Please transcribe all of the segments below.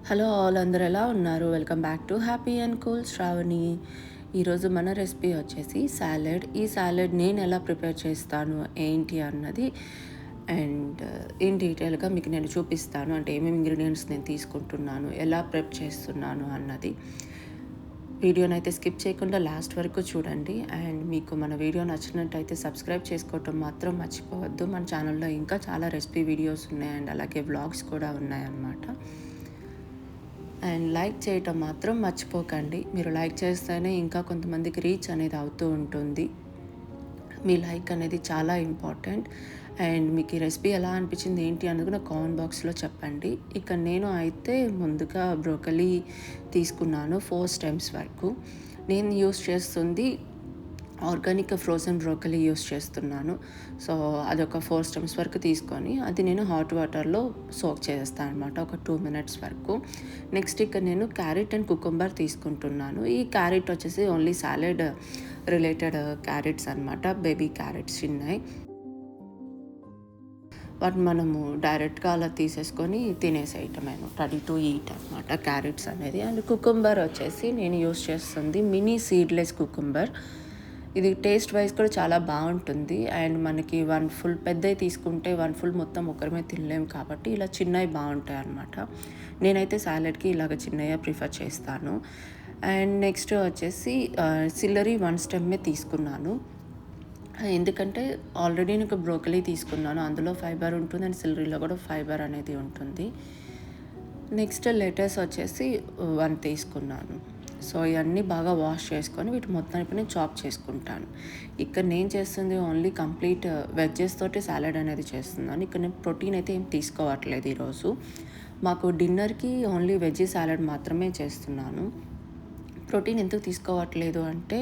Hello all, అందరూ ఎలా ఉన్నారు? Welcome back to happy and cool Shravani. ఈరోజు మన రెసిపీ వచ్చేసి సాలెడ్. ఈ సాలెడ్ నేను ఎలా ప్రిపేర్ చేస్తాను ఏంటి అన్నది అండ్ ఇన్ డీటెయిల్గా మీకు నేను చూపిస్తాను. అంటే ఏమేమి ఇంగ్రీడియంట్స్ నేను తీసుకుంటున్నాను, ఎలా ప్రిప్ చేస్తున్నాను అన్నది. వీడియోనైతే స్కిప్ చేయకుండా లాస్ట్ వరకు చూడండి. అండ్ మీకు మన వీడియో నచ్చినట్టయితే సబ్స్క్రైబ్ చేసుకోవటం మాత్రం మర్చిపోవద్దు. మన ఛానల్లో ఇంకా చాలా రెసిపీ వీడియోస్ ఉన్నాయి అండ్ అలాగే వ్లాగ్స్ కూడా ఉన్నాయన్నమాట. అండ్ లైక్ చేయటం మాత్రం మర్చిపోకండి. మీరు లైక్ చేస్తేనే ఇంకా కొంతమందికి రీచ్ అనేది అవుతూ ఉంటుంది. మీ లైక్ అనేది చాలా ఇంపార్టెంట్. అండ్ మీకు ఈ రెసిపీ ఎలా అనిపించింది ఏంటి అన్నది కూడా కామెంట్ బాక్స్లో చెప్పండి. ఇక నేను అయితే ముందుగా బ్రోకలీ తీసుకున్నాను 4 స్టెమ్స్ వరకు. నేను యూస్ చేస్తుంది ఆర్గానిక్ ఫ్రోజన్ బ్రోకలీ యూస్ చేస్తున్నాను. సో అదొక 4 స్టెమ్స్ వరకు తీసుకొని అది నేను హాట్ వాటర్లో సోక్ చేస్తాను అనమాట, ఒక 2 మినిట్స్ వరకు. నెక్స్ట్ ఇక్కడ నేను క్యారెట్ అండ్ కుకుంబర్ తీసుకుంటున్నాను. ఈ క్యారెట్ వచ్చేసి ఓన్లీ సాలెడ్ రిలేటెడ్ క్యారెట్స్ అనమాట, బేబీ క్యారెట్స్ చిన్నవి. వాటిని మనము డైరెక్ట్గా అలా తీసేసుకొని తినేసేయటమేను, రెడీ టు ఈట్ అనమాట క్యారెట్స్ అనేది. అండ్ కుకుంబర్ వచ్చేసి నేను యూస్ చేస్తుంది మినీ సీడ్లెస్ కుకుంబర్. ఇది టేస్ట్ వైజ్ కూడా చాలా బాగుంటుంది. అండ్ మనకి 1 ఫుల్ పెద్దవి తీసుకుంటే 1 ఫుల్ మొత్తం ఒకరిమే తినలేము కాబట్టి ఇలా చిన్నవి బాగుంటాయి అన్నమాట. నేనైతే సాలెడ్కి ఇలాగ చిన్నగా ప్రిఫర్ చేస్తాను. అండ్ నెక్స్ట్ వచ్చేసి సిల్లరీ 1 స్టెమ్మే తీసుకున్నాను. ఎందుకంటే ఆల్రెడీ నేను బ్రోకలీ తీసుకున్నాను, అందులో ఫైబర్ ఉంటుంది అండ్ సిల్లరీలో కూడా ఫైబర్ అనేది ఉంటుంది. నెక్స్ట్ లెటర్స్ వచ్చేసి 1 తీసుకున్నాను. సో ఇవన్నీ బాగా వాష్ చేసుకొని వీటి మొత్తానికి నేను చాప్ చేసుకుంటాను. ఇక్కడ నేను చేస్తుంది ఓన్లీ కంప్లీట్ వెజ్జెస్ తోటి సాలెడ్ అనేది చేస్తున్నాను. ఇక్కడ నేను ప్రోటీన్ అయితే ఏం తీసుకోవట్లేదు ఈరోజు. మాకు డిన్నర్కి ఓన్లీ వెజ్ సాలెడ్ మాత్రమే చేస్తున్నాను. ప్రోటీన్ ఎందుకు తీసుకోవట్లేదు అంటే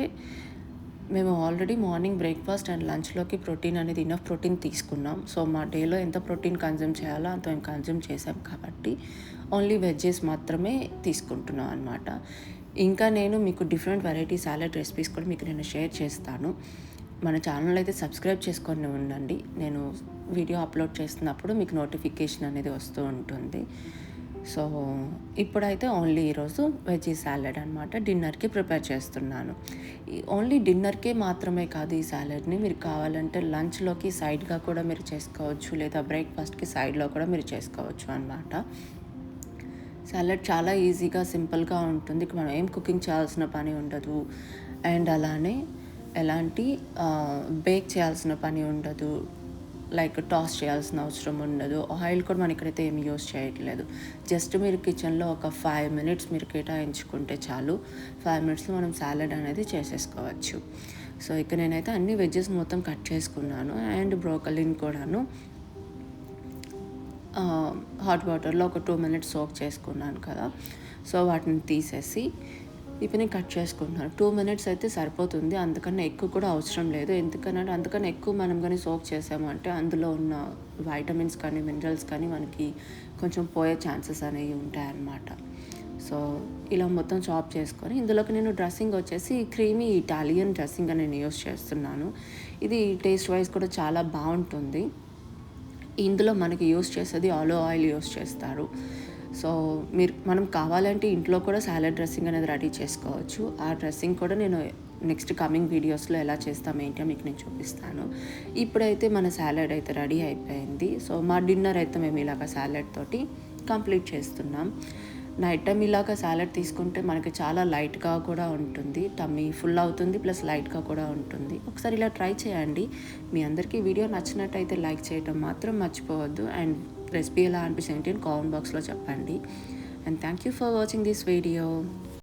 మేము ఆల్రెడీ మార్నింగ్ బ్రేక్ఫాస్ట్ అండ్ లంచ్లోకి ప్రోటీన్ అనేది ఇనఫ్ ప్రోటీన్ తీసుకున్నాం. సో మా డేలో ఎంత ప్రోటీన్ కన్జ్యూమ్ చేయాలో అంత మేము కన్జ్యూమ్ చేసాం కాబట్టి ఓన్లీ వెజ్జెస్ మాత్రమే తీసుకుంటున్నాం అనమాట. ఇంకా నేను మీకు డిఫరెంట్ వెరైటీ సాలెడ్ రెసిపీస్ కూడా మీకు నేను షేర్ చేస్తాను. మన ఛానల్ అయితే సబ్స్క్రైబ్ చేసుకొని ఉండండి. నేను వీడియో అప్లోడ్ చేస్తున్నప్పుడు మీకు నోటిఫికేషన్ అనేది వస్తూ ఉంటుంది. సో ఇప్పుడైతే ఓన్లీ ఈరోజు వెజ్ సాలెడ్ అనమాట డిన్నర్కి ప్రిపేర్ చేస్తున్నాను. ఓన్లీ డిన్నర్కే మాత్రమే కాదు, ఈ సాలెడ్ని మీరు కావాలంటే లంచ్లోకి సైడ్గా కూడా మీరు చేసుకోవచ్చు, లేదా బ్రేక్ఫాస్ట్కి సైడ్లో కూడా మీరు చేసుకోవచ్చు అనమాట. సాలెడ్ చాలా ఈజీగా సింపుల్గా ఉంటుంది. మనం ఏం కుకింగ్ చేయాల్సిన పని ఉండదు. అండ్ అలానే ఎలాంటి బేక్ చేయాల్సిన పని ఉండదు, లైక్ టాస్ చేయాల్సిన అవసరం ఉండదు. ఆయిల్ కూడా మనం ఇక్కడైతే ఏమి యూస్ చేయట్లేదు. జస్ట్ మీరు కిచెన్లో ఒక 5 మినిట్స్ మీరు కేటాయించుకుంటే చాలు. 5 మినిట్స్లో మనం సాలెడ్ అనేది చేసేసుకోవచ్చు. సో ఇక్కడ నేనైతే అన్ని వెజ్జెస్ మొత్తం కట్ చేసుకున్నాను. అండ్ బ్రోకలీని కూడాను హాట్ వాటర్లో ఒక 2 మినిట్స్ సోక్ చేసుకున్నాను కదా. సో వాటిని తీసేసి ఇప్పుడు నేను కట్ చేసుకుంటున్నాను. 2 మినిట్స్ అయితే సరిపోతుంది, అందుకని ఎక్కువ కూడా అవసరం లేదు. ఎందుకనంటే అందుకని ఎక్కువ మనం కానీ సోక్ చేసాము అంటే అందులో ఉన్న వైటమిన్స్ కానీ మినరల్స్ కానీ మనకి కొంచెం పోయే ఛాన్సెస్ అనేవి ఉంటాయన్నమాట. సో ఇలా మొత్తం చాప్ చేసుకొని ఇందులోకి నేను డ్రెస్సింగ్ వచ్చేసి క్రీమీ ఇటాలియన్ డ్రెస్సింగ్ అని నేను యూస్ చేస్తున్నాను. ఇది టేస్ట్ వైజ్ కూడా చాలా బాగుంటుంది. ఇందులో మనకి యూస్ చేసేది ఆలివ్ ఆయిల్ యూస్ చేస్తారు. సో మనం కావాలంటే ఇంట్లో కూడా సాలెడ్ డ్రెస్సింగ్ అనేది రెడీ చేసుకోవచ్చు. ఆ డ్రెస్సింగ్ కూడా నేను నెక్స్ట్ కమింగ్ వీడియోస్లో ఎలా చేస్తాం ఏంటో మీకు నేను చూపిస్తాను. ఇప్పుడైతే మన సాలెడ్ అయితే రెడీ అయిపోయింది. సో మా డిన్నర్ అయితే మేము ఇలాగ సాలెడ్ తోటి కంప్లీట్ చేస్తున్నాం. నైట్ టైం ఇలాగ సాలెడ్ తీసుకుంటే మనకి చాలా లైట్గా కూడా ఉంటుంది, టమ్మీ ఫుల్ అవుతుంది, ప్లస్ లైట్గా కూడా ఉంటుంది. ఒకసారి ఇలా ట్రై చేయండి. మీ అందరికీ వీడియో నచ్చినట్టయితే లైక్ చేయడం మాత్రం మర్చిపోవద్దు. అండ్ రెసిపీ ఎలా అనిపిస్తుంది అని కామెంట్ బాక్స్లో చెప్పండి. And thank you for watching this video.